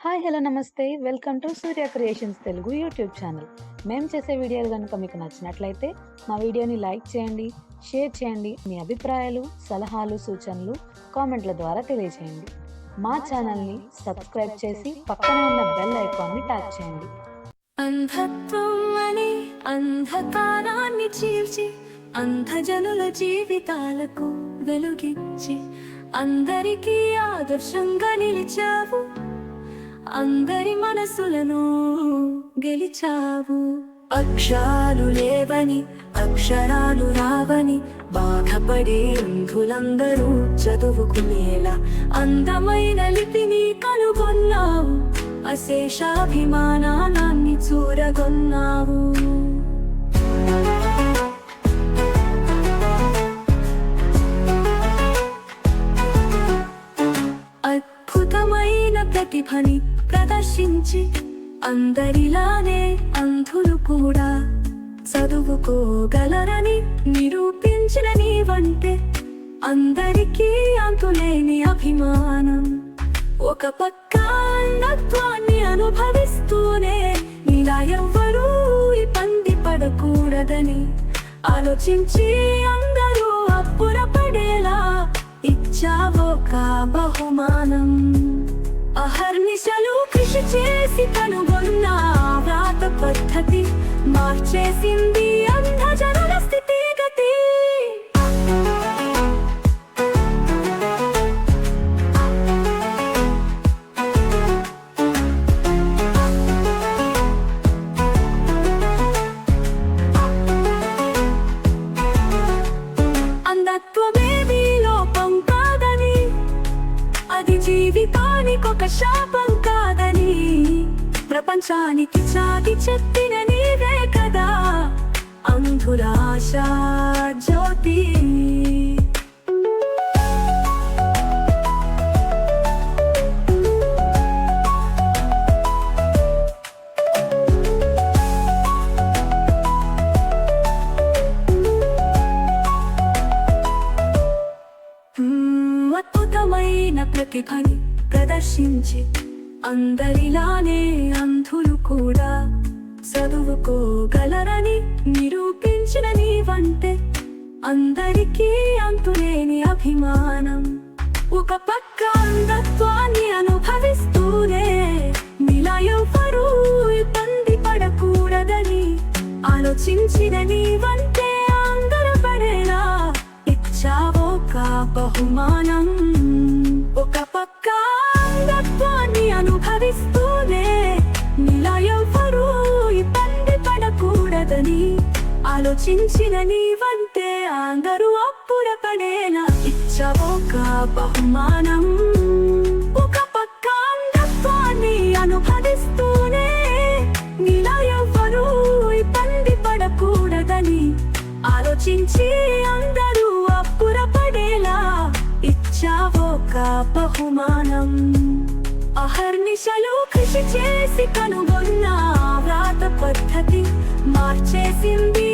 Hi! Hello! నమస్తే. Welcome to Surya creations Telugu YouTube channel. మేము చేసే వీడియోలు గనుక మీకు నచ్చినట్లయితే మా వీడియోని లైక్ చేయండి, షేర్ చేయండి. మీ అభిప్రాయాలు, సలహాలు, సూచనలు కామెంట్ల ద్వారా తెలియజేయండి. మా ఛానల్‌ని సబ్స్క్రైబ్ చేసి పక్కనే ఉన్న బెల్ ఐకాన్‌ని ట్యాప్ చేయండి. అంధత్వం అనే అంధకారాన్ని చీల్చి అంధజనుల జీవితాలకు వెలుగిచ్చి అందరికీ ఆదర్శంగా నిలిచావు, అందరి మనసులను గెలిచావు. అక్షరాలు లేవని అక్షరాలు రావని బాధపడే అంధులందరూ చదువుకునేలా అందమైన లిపిని కనుగొన్నావు, అశేషాభిమానాన్ని చూరగొన్నావు. అద్భుతమైన ప్రతిభని ప్రదర్శించి అందరిలానే అంధులు కూడా చదువుకోగలరని నిరూపించిన నీవంటే అందరికీ అంతులేని అభిమానం. ఒక పక్క అంధత్వాన్ని అనుభవిస్తూనే ఇలా ఎవ్వరూ ఇబ్బంది పడకూడదని ఆలోచించి అందరూ అప్పురపడేలా ఇచ్చావొక బహుమానం. అహర్నిశలు కృషి చేసి కనుగొన్న వ్రాత పద్ధతి మార్చేసింది అంధజనుల స్థితిగతి. అంధత్వమేమీ లోపం కాదని, అది జీవితానికొక శాపం కాదని ప్రపంచానికి చాటి చెప్పిన నీవే కదా అంధుల ఆశా జ్యోతి. అద్భుతమైన ప్రతిభని ప్రదర్శించి అందరిలానే అంధులు కూడా చదువుకోగలరని నిరూపించిన నీవంటే అందరికీ అంతులేని అభిమానం. ఒక పక్క అంధత్వాన్ని అనుభవిస్తూనే నీలా ఎవ్వరూ ఇబ్బంది పడకూడదని ఆలోచించిన నీవంటే ఆందోళపడేలా ఇచ్చావొక బహుమానం. ఒక పక్క అంధత్వాన్ని అనుభవిస్తూనే నీలా ఎవ్వరూ ఇబ్బంది పడకూడదని ఆలోచించిన నీవంటే అందరూ అప్పురపడేలా ఇచ్చావొక బహుమానం. ఒక పక్క అంధత్వాన్ని అనుభవిస్తూనే నీలా ఎవ్వరూ ఇబ్బంది పడకూడదని ఆలోచించి అందరూ అప్పురపడేలా ఇచ్చావొక బహుమానం. అహర్నిశలు కృషి చేసి కనుగొన్న వ్రాత పద్ధతి మార్చేసింది